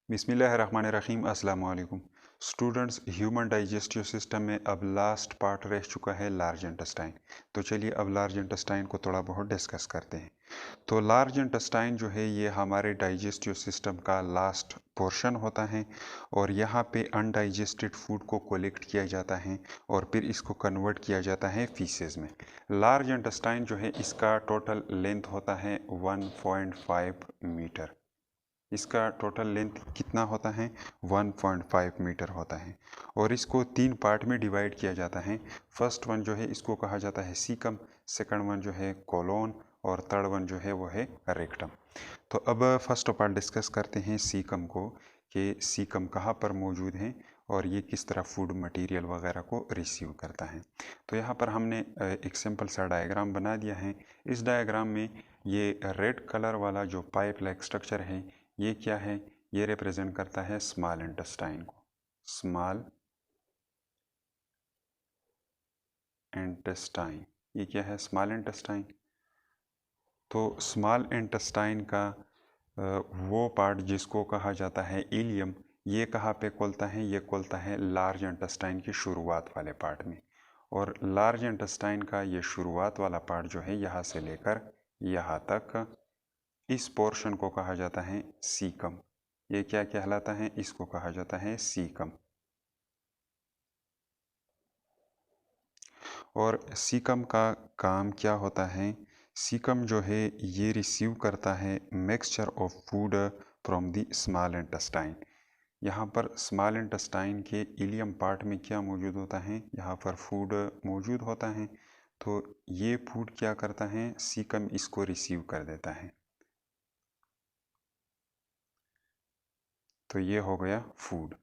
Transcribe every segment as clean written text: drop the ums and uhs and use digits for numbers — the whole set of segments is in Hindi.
बिस्मिल्लाहिर्रहमानिर्रहीम अस्सलाम वालेकुम स्टूडेंट्स। ह्यूमन डाइजेस्टिव सिस्टम में अब लास्ट पार्ट रह चुका है लार्ज इंटेस्टाइन। तो चलिए अब लार्ज इंटेस्टाइन को थोड़ा बहुत डिस्कस करते हैं। तो लार्ज इंटेस्टाइन जो है ये हमारे डाइजेस्टिव सिस्टम का लास्ट पोर्शन होता है और यहाँ पे अनडाइजेस्टेड फूड को कलेक्ट किया जाता है और फिर इसको कन्वर्ट किया जाता है फीसेस में। लार्ज इंटेस्टाइन जो है इसका टोटल लेंथ होता है 1.5 मीटर। इसका टोटल लेंथ कितना होता है 1.5 मीटर होता है और इसको 3 पार्ट में डिवाइड किया जाता है। फर्स्ट वन जो है इसको कहा जाता है सीकम, सेकंड वन जो है कोलोन और थर्ड वन जो है वो है रेक्टम। तो अब फर्स्ट पार्ट डिस्कस करते हैं सीकम को कि सीकम कहाँ पर मौजूद है और ये किस तरह फूड मटेरियल वगैरह को रिसीव करता है। तो यहाँ पर हमने एक सिंपल सा डायग्राम बना दिया है। इस डायग्राम में ये रेड कलर वाला जो पाइप लाइक स्ट्रक्चर है ये क्या है, ये रिप्रेजेंट करता है स्मॉल इंटेस्टाइन को। स्मॉल इंटेस्टाइन, ये क्या है स्मॉल इंटेस्टाइन। तो स्मॉल इंटेस्टाइन का वो पार्ट जिसको कहा जाता है इलियम, ये कहाँ पे खुलता है, ये खुलता है लार्ज इंटेस्टाइन की शुरुआत वाले पार्ट में। और लार्ज इंटेस्टाइन का ये शुरुआत वाला पार्ट जो है यहाँ से लेकर यहाँ तक, इस पोर्शन को कहा जाता है सीकम। ये क्या कहलाता है, इसको कहा जाता है सीकम। और सीकम का काम क्या होता है, सीकम जो है ये रिसीव करता है mixture of food from the small intestine. यहाँ पर स्मॉल इंटेस्टाइन के इलियम पार्ट में क्या मौजूद होता है, यहाँ पर फूड मौजूद होता है। तो ये फूड क्या करता है, सीकम इसको रिसीव कर देता है। तो ये हो गया फूड।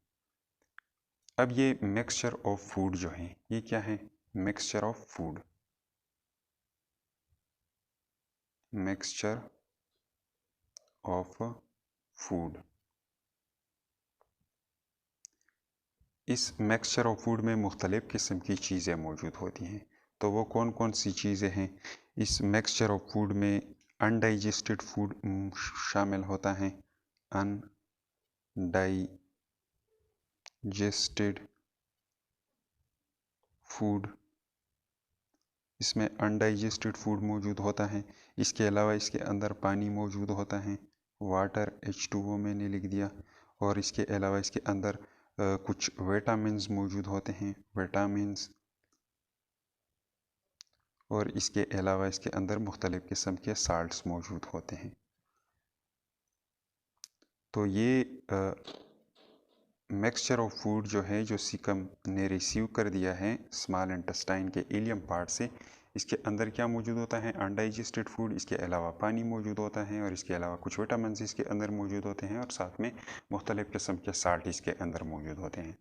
अब ये मिक्सचर ऑफ फूड जो है ये क्या है, mixture of food, mixture of food. इस मिक्सचर ऑफ फूड में मुख्तलिफ़ किस्म की चीज़ें मौजूद होती हैं। तो वो कौन कौन सी चीज़ें हैं इस मिक्सचर ऑफ फूड में। अनडाइजेस्टेड फूड शामिल होता है, अनडाइजेस्टेड फूड, इसमें अनडाइजेस्टेड फूड मौजूद होता है। इसके अलावा इसके अंदर पानी मौजूद होता है, वाटर H2O मैंने लिख दिया। और इसके अलावा इसके अंदर कुछ विटामिन्स मौजूद होते हैं, विटामिन्स। और इसके अलावा इसके अंदर मुख्तलिफ़ किस्म के साल्ट्स मौजूद होते हैं। तो ये मिक्सचर ऑफ फूड जो है जो सीकम ने रिसीव कर दिया है स्मॉल इंटेस्टाइन के इलियम पार्ट से, इसके अंदर क्या मौजूद होता है, अनडाइजेस्टेड फूड। इसके अलावा पानी मौजूद होता है और इसके अलावा कुछ विटामिन इसके अंदर मौजूद होते हैं और साथ में मुख्तलिफ़ किस्म के साल्ट इसके अंदर मौजूद होते हैं।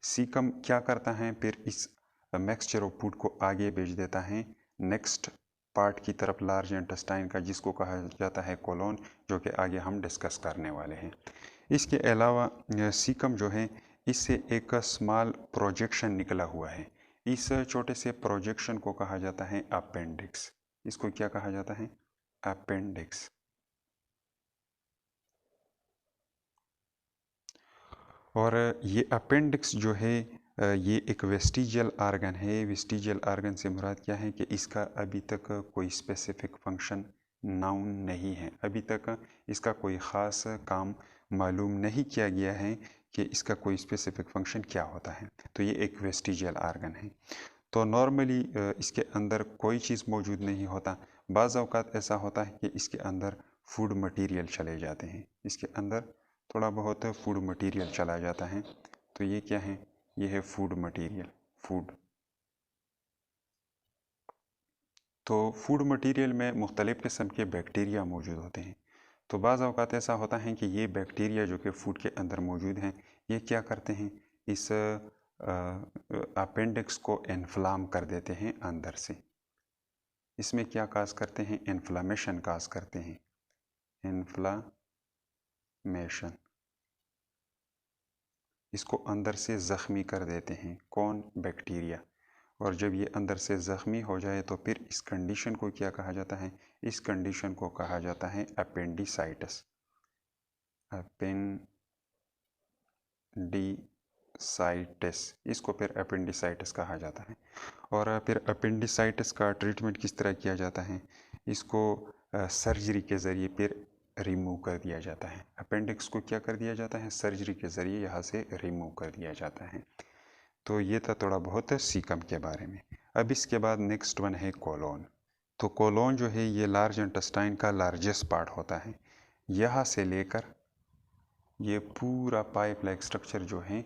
सीकम क्या करता है, फिर इस मिक्सचर ऑफ फूड को आगे भेज देता है नेक्स्ट पार्ट की तरफ लार्ज इंटेस्टाइन का, जिसको कहा जाता है कोलोन, जो कि आगे हम डिस्कस करने वाले हैं। इसके अलावा सीकम जो है इससे एक स्मॉल प्रोजेक्शन निकला हुआ है। इस छोटे से प्रोजेक्शन को कहा जाता है अपेंडिक्स। इसको क्या कहा जाता है, अपेंडिक्स। और ये अपेंडिक्स जो है ये एक वेस्टिजियल आर्गन है। वेस्टिजियल आर्गन से मुराद क्या है कि इसका अभी तक कोई स्पेसिफिक फंक्शन नाउन नहीं है। अभी तक इसका कोई ख़ास काम मालूम नहीं किया गया है कि इसका कोई स्पेसिफिक फंक्शन क्या होता है। तो ये एक वेस्टिजियल आर्गन है। तो नॉर्मली इसके अंदर कोई चीज़ मौजूद नहीं होता। बाज़ औक़ात ऐसा होता है कि इसके अंदर फूड मटेरियल चले जाते हैं, इसके अंदर थोड़ा बहुत फूड मटेरियल चला जाता है। तो ये क्या है, ये है फूड मटेरियल, फूड। तो फूड मटेरियल में मुख्तलिफ़ किस्म के बैक्टीरिया मौजूद होते हैं। तो बाज़ औक़ात ऐसा होता है कि ये बैक्टीरिया जो कि फूड के अंदर मौजूद हैं, ये क्या करते हैं, इस अपेंडिक्स को इन्फ्लाम कर देते हैं अंदर से। इसमें क्या काज करते हैं, इन्फ्लामेशन काज करते हैं, इन्फ्लामेशन। इसको अंदर से ज़ख्मी कर देते हैं, कौन, बैक्टीरिया। और जब ये अंदर से ज़ख्मी हो जाए तो फिर इस कंडीशन को क्या कहा जाता है, इस कंडीशन को कहा जाता है अपेंडिसाइटिस, अपेंडिसाइटिस। अपेंडिसाइटिस, इसको फिर अपेंडिसाइटिस कहा जाता है। और फिर अपेंडिसाइटिस का ट्रीटमेंट किस तरह किया जाता है, इसको सर्जरी के ज़रिए फिर रिमूव कर दिया जाता है। अपेंडिक्स को क्या कर दिया जाता है, सर्जरी के ज़रिए यहाँ से रिमूव कर दिया जाता है। तो ये था थोड़ा बहुत सीकम के बारे में। अब इसके बाद नेक्स्ट वन है कोलोन। तो कोलोन जो है ये लार्ज इंटेस्टाइन का लार्जेस्ट पार्ट होता है। यहाँ से लेकर ये पूरा पाइप लाइक स्ट्रक्चर जो है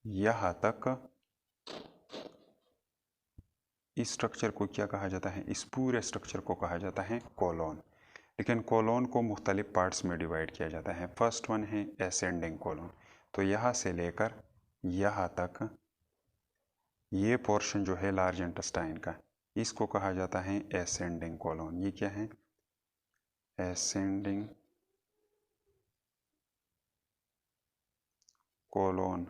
यहाँ तक, इस स्ट्रक्चर को क्या कहा जाता है, इस पूरे स्ट्रक्चर को कहा जाता है कोलोन। लेकिन कोलोन को मुख्तलिफ पार्ट्स में डिवाइड किया जाता है। फर्स्ट वन है एसेंडिंग कोलोन। तो यहाँ से लेकर यहाँ तक ये पोर्शन जो है लार्ज इंटेस्टाइन का, इसको कहा जाता है एसेंडिंग कोलोन। ये क्या है, एसेंडिंग कोलोन।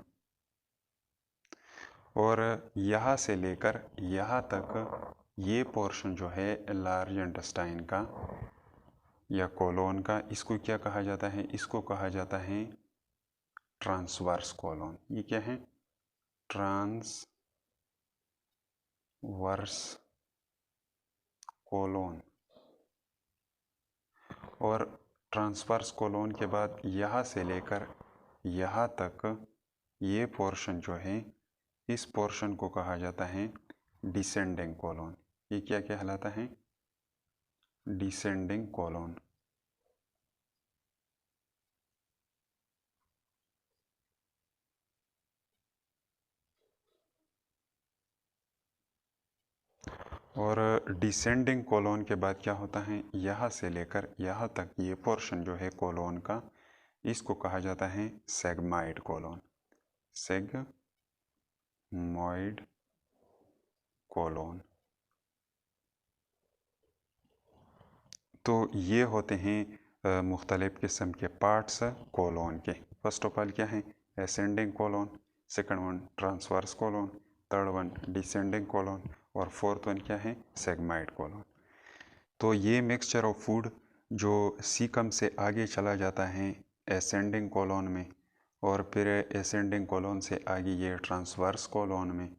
और यहाँ से लेकर यहाँ तक ये पोर्शन जो है लार्ज इंटेस्टाइन का या कोलोन का, इसको क्या कहा जाता है, इसको कहा जाता है ट्रांसवर्स कोलोन। ये क्या है, ट्रांसवर्स कोलोन। और ट्रांसवर्स कोलोन के बाद यहाँ से लेकर यहाँ तक ये पोर्शन जो है, इस पोर्शन को कहा जाता है डिसेंडिंग कोलोन। ये क्या कहलाता है, डिसेंडिंग कोलोन। और डिसेंडिंग कोलोन के बाद क्या होता है, यहाँ से लेकर यहाँ तक ये पोर्शन जो है कोलोन का, इसको कहा जाता है सेगमाइड कोलोन। सेगमॉइड कोलोन। तो ये होते हैं मुख्तलिफ किस्म के पार्ट्स कोलोन के। फर्स्ट ऑफ ऑल क्या है, ascending colon, second one transverse colon, third one descending colon, और फोर्थ वन क्या है, सेगमाइड कोलोन। तो ये मिक्सचर ऑफ फूड जो सीकम से आगे चला जाता है एसेंडिंग कोलोन में, और फिर एसेंडिंग कोलोन से आगे ये ट्रांसवर्स कोलोन में,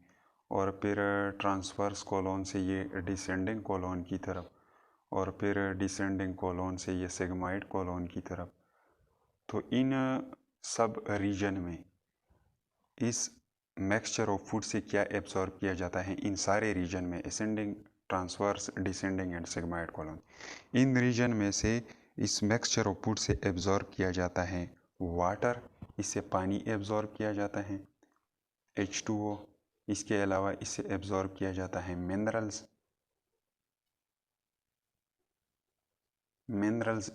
और फिर ट्रांसवर्स कोलोन से ये डिसेंडिंग कोलोन की तरफ, और फिर डिसेंडिंग कोलोन से ये सेगमाइड कोलोन की तरफ। तो इन सब रीजन में इस मिक्सचर ऑफ फूड से क्या एब्जॉर्ब किया जाता है, इन सारे रीजन में ascending, transverse, descending and sigmoid colon, इन रीजन में से इस मिक्सचर ऑफ फूड से एब्जॉर्ब किया जाता है वाटर, इससे पानी एब्जॉर्ब किया जाता है H2O, इसके अलावा इससे एब्जॉर्ब किया जाता है मिनरल्स,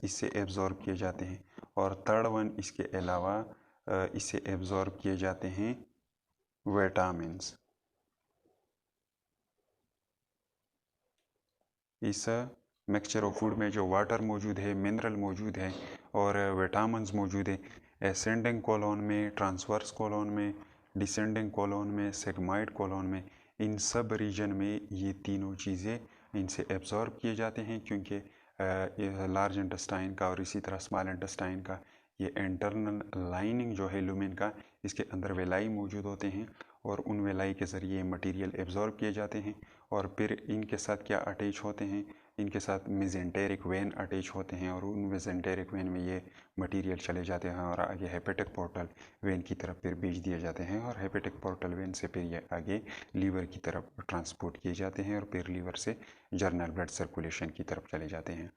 इससे एब्जॉर्ब किए जाते हैं, और थर्ड वन इसके अलावा इससे एब्जॉर्ब किए जाते हैं विटामिन्स। इस मिक्सचर ऑफ फूड में जो वाटर मौजूद है, मिनरल मौजूद है और विटामिन्स मौजूद है, एसेंडिंग कोलोन में, ट्रांसवर्स कोलोन में, डिसेंडिंग कोलोन में, सेगमाइड कोलोन में, इन सब रीजन में ये तीनों चीज़ें इनसे एब्जॉर्ब किए जाते हैं, क्योंकि लार्ज इंटेस्टाइन का और इसी तरह स्मॉल इंटेस्टाइन का ये इंटरनल लाइनिंग जो है लुमेन का, इसके अंदर वेलाई मौजूद होते हैं, और उन वेलाई के ज़रिए मटेरियल एब्जॉर्ब किए जाते हैं, और फिर इनके साथ क्या अटैच होते हैं, इनके साथ मेजेंटेरिक वेन अटैच होते हैं, और उन मेजेंटेरिक वेन में ये मटेरियल चले जाते हैं और आगे हेपेटिक पोर्टल वेन की तरफ फिर भेज दिए जाते हैं, और हेपेटिक पोर्टल वेन से फिर ये आगे लीवर की तरफ ट्रांसपोर्ट किए जाते हैं, और फिर लीवर से जर्नल ब्लड सर्कुलेशन की तरफ चले जाते हैं।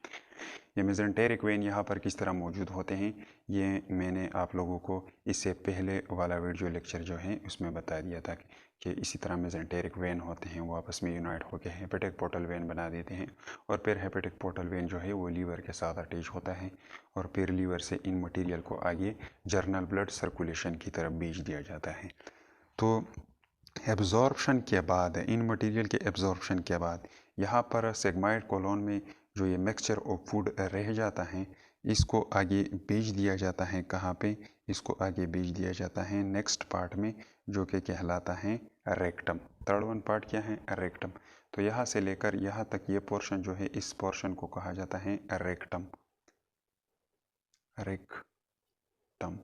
ये मेजेंटेरिक वेन यहाँ पर किस तरह मौजूद होते हैं, ये मैंने आप लोगों को इससे पहले वाला वीडियो लेक्चर जो है उसमें बता दिया था कि इसी तरह मेजेंटेरिक वेन होते हैं, वो आपस में यूनाइट होकर हेपेटिक पोर्टल वेन बना देते हैं, और फिर हेपेटिक पोर्टल वेन जो है वो लीवर के साथ अटैच होता है, और फिर लीवर से इन मटेरियल को आगे जर्नल ब्लड सर्कुलेशन की तरफ भेज दिया जाता है। तो एब्जॉर्प्शन के बाद, इन मटेरियल के एब्जॉर्प्शन के बाद यहाँ पर सेगमाइड कोलोन में जो ये मिक्सचर ऑफ फूड रह जाता है, इसको आगे भेज दिया जाता है कहाँ पे, इसको आगे भेज दिया जाता है नेक्स्ट पार्ट में, जो कि कहलाता है रेक्टम। थर्ड वन पार्ट क्या है, रेक्टम। तो यहाँ से लेकर यहाँ तक ये पोर्शन जो है, इस पोर्शन को कहा जाता है रेक्टम। रेक्टम।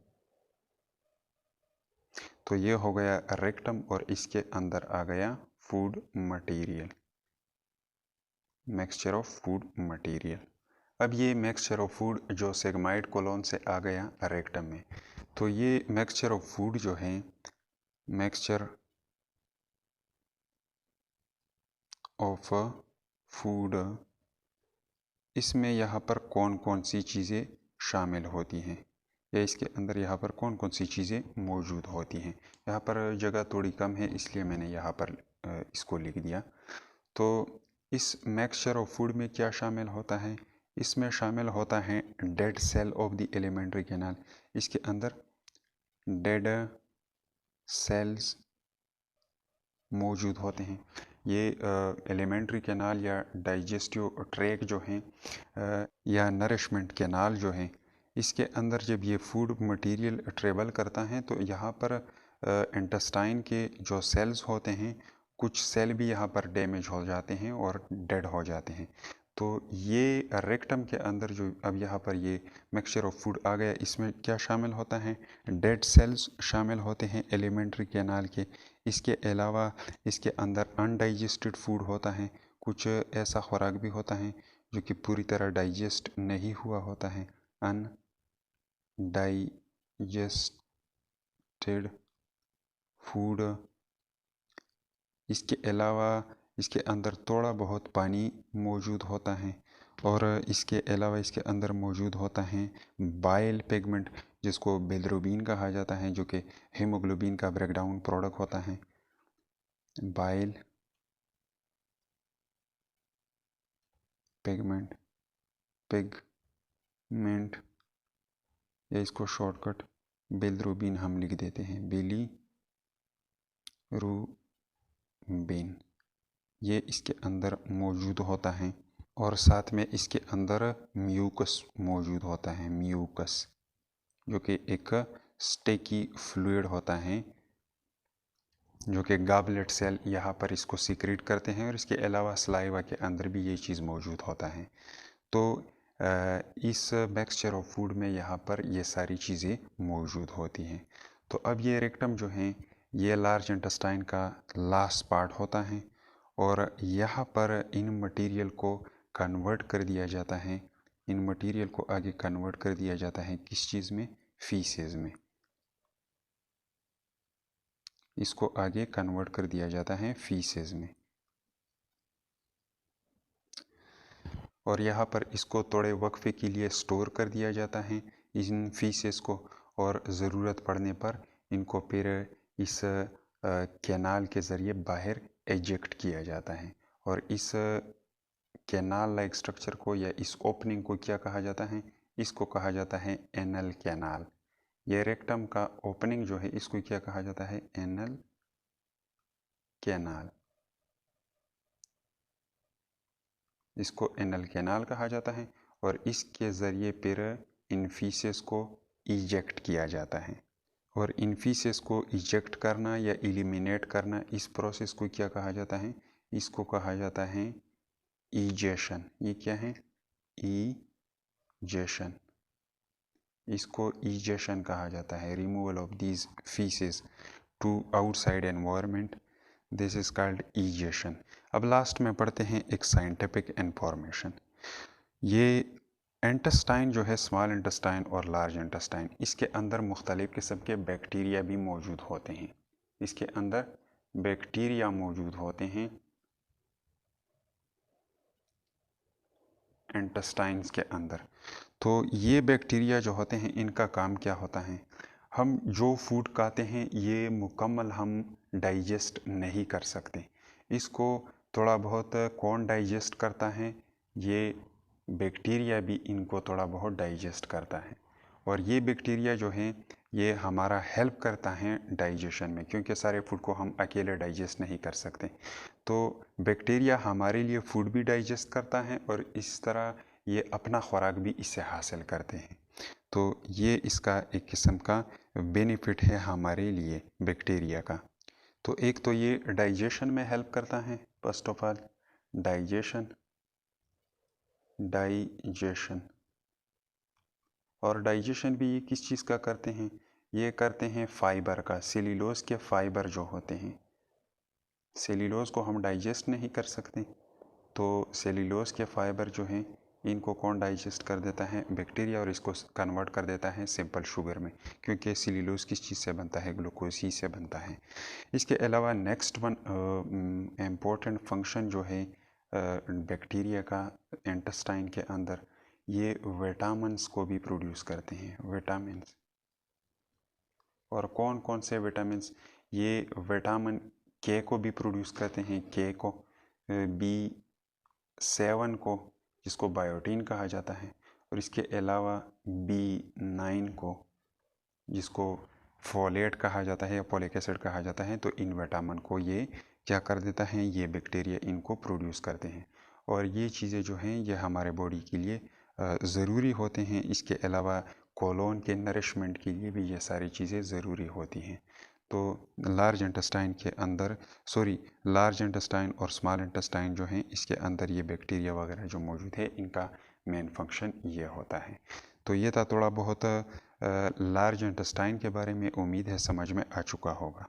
तो ये हो गया रेक्टम और इसके अंदर आ गया food material, mixture of food material. अब ये मिक्सचर ऑफ फूड जो सेगमाइड कोलोन से आ गया रेक्टम में, तो ये मिक्सचर ऑफ फूड जो है, मिक्सचर ऑफ फूड, इसमें यहाँ पर कौन कौन सी चीज़ें शामिल होती हैं या इसके अंदर यहाँ पर कौन कौन सी चीज़ें मौजूद होती हैं। यहाँ पर जगह थोड़ी कम है इसलिए मैंने यहाँ पर इसको लिख दिया। तो इस मिक्सचर ऑफ फूड में क्या शामिल होता है, इसमें शामिल होता है dead cell of the alimentary canal. इसके अंदर डेड सेल्स मौजूद होते हैं। ये एलिमेंट्री कैनाल या डाइजेस्टिव ट्रैक जो हैं या नरिशमेंट कैनाल जो हैं, इसके अंदर जब ये फूड मटेरियल ट्रेवल करता है तो यहाँ पर इंटेस्टाइन के जो सेल्स होते हैं, कुछ सेल भी यहाँ पर डैमेज हो जाते हैं और डेड हो जाते हैं। तो ये रेक्टम के अंदर जो अब यहाँ पर ये मिक्सचर ऑफ फूड आ गया, इसमें क्या शामिल होता है, डेड सेल्स शामिल होते हैं एलिमेंट्री कैनाल के। इसके अलावा इसके अंदर अनडाइजेस्टेड फूड होता है, कुछ ऐसा खुराक भी होता है जो कि पूरी तरह डाइजेस्ट नहीं हुआ होता है, अनडाइजेस्टेड फूड। इसके अलावा इसके अंदर थोड़ा बहुत पानी मौजूद होता है और इसके अलावा इसके अंदर मौजूद होता है बाइल पिगमेंट, जिसको बिलिरुबिन कहा जाता है, जो कि हीमोग्लोबिन का ब्रेकडाउन प्रोडक्ट होता है। बाइल पिगमेंट या इसको शॉर्टकट बिलिरुबिन हम लिख देते हैं, बिलिरुबिन, ये इसके अंदर मौजूद होता है। और साथ में इसके अंदर म्यूकस मौजूद होता है, म्यूकस जो कि एक स्टेकी फ्लूइड होता है, जो कि गॉबलेट सेल यहाँ पर इसको सीक्रेट करते हैं और इसके अलावा सलाइवा के अंदर भी ये चीज़ मौजूद होता है। तो इस मिक्सचर ऑफ फूड में यहाँ पर ये सारी चीज़ें मौजूद होती हैं। तो अब ये रेक्टम जो है ये लार्ज इंटेस्टाइन का लास्ट पार्ट होता है और यहाँ पर इन मटेरियल को कन्वर्ट कर दिया जाता है, इन मटेरियल को आगे कन्वर्ट कर दिया जाता है किस चीज़ में, फीसेस में। इसको आगे कन्वर्ट कर दिया जाता है फीसेस में और यहाँ पर इसको थोड़े वक्फे के लिए स्टोर कर दिया जाता है इन फीसेस को, और ज़रूरत पड़ने पर इनको फिर इस कैनाल के ज़रिए बाहर एजेक्ट किया जाता है। और इस कैनाल लाइक स्ट्रक्चर को या इस ओपनिंग को क्या कहा जाता है, इसको कहा जाता है एनल कैनाल। ये रेक्टम का ओपनिंग जो है इसको क्या कहा जाता है, एनल कैनाल, इसको एनल कैनाल कहा जाता है। और इसके ज़रिए फिर इन फीसेस को इजेक्ट किया जाता है। और इन फीसेस को इजेक्ट करना या एलिमिनेट करना, इस प्रोसेस को क्या कहा जाता है, इसको कहा जाता है इजेशन। ये क्या है, इजेशन, इसको इजेशन कहा जाता है, removal of these faeces to outside environment, this is called egestion. अब लास्ट में पढ़ते हैं एक साइंटिफिक इंफॉर्मेशन। ये इंटेस्टाइन जो है, स्मॉल इंटेस्टाइन और लार्ज इंटेस्टाइन, इसके अंदर मुख्तलिफ़ किस्म के बैक्टीरिया भी मौजूद होते हैं, इसके अंदर बैक्टीरिया मौजूद होते हैं इंटेस्टाइन्स के अंदर। तो ये बैक्टीरिया जो होते हैं इनका काम क्या होता है, हम जो फूड खाते हैं ये मुकम्मल हम डाइजेस्ट नहीं कर सकते, इसको थोड़ा बहुत कौन डाइजेस्ट करता है, ये बैक्टीरिया भी इनको थोड़ा बहुत डाइजेस्ट करता है। और ये बैक्टीरिया जो हैं ये हमारा हेल्प करता है डाइजेशन में, क्योंकि सारे फूड को हम अकेले डाइजेस्ट नहीं कर सकते। तो बैक्टीरिया हमारे लिए फूड भी डाइजेस्ट करता है और इस तरह ये अपना खुराक भी इससे हासिल करते हैं। तो ये इसका एक किस्म का बेनिफिट है हमारे लिए बैक्टीरिया का। तो एक तो ये डाइजेशन में हेल्प करता है, फर्स्ट ऑफ ऑल डाइजेशन, और डाइजेशन भी ये किस चीज़ का करते हैं, ये करते हैं फाइबर का, सेल्यूलोज के फाइबर जो होते हैं। सेल्यूलोज को हम डाइजेस्ट नहीं कर सकते, तो सेल्यूलोज के फाइबर जो हैं इनको कौन डाइजेस्ट कर देता है? बैक्टीरिया, और इसको कन्वर्ट कर देता है सिंपल शुगर में, क्योंकि सेल्यूलोज किस चीज़ से बनता है? ग्लूकोज ही से बनता है। इसके अलावा नेक्स्ट वन इम्पोर्टेंट फंक्शन जो है बैक्टीरिया का इंटेस्टाइन के अंदर, ये विटामिन्स को भी प्रोड्यूस करते हैं। विटामिन्स, और कौन कौन से विटामिन्स? ये विटामिन के को भी प्रोड्यूस करते हैं, के को, B7 को, जिसको बायोटीन कहा जाता है, और इसके अलावा B9 को, जिसको फोलेट कहा जाता है या फोलिक एसिड कहा जाता है। तो इन विटामिन को ये क्या कर देता है? ये बैक्टीरिया इनको प्रोड्यूस करते हैं, और ये चीज़ें जो हैं ये हमारे बॉडी के लिए ज़रूरी होते हैं। इसके अलावा कोलोन के नरिशमेंट के लिए भी ये सारी चीज़ें ज़रूरी होती हैं। तो लार्ज इंटेस्टाइन के अंदर, लार्ज इंटेस्टाइन और स्मॉल इंटेस्टाइन जो हैं इसके अंदर ये बैक्टीरिया वगैरह जो मौजूद है, इनका मेन फंक्शन ये होता है। तो ये था थोड़ा बहुत लार्ज इंटेस्टाइन के बारे में। उम्मीद है समझ में आ चुका होगा।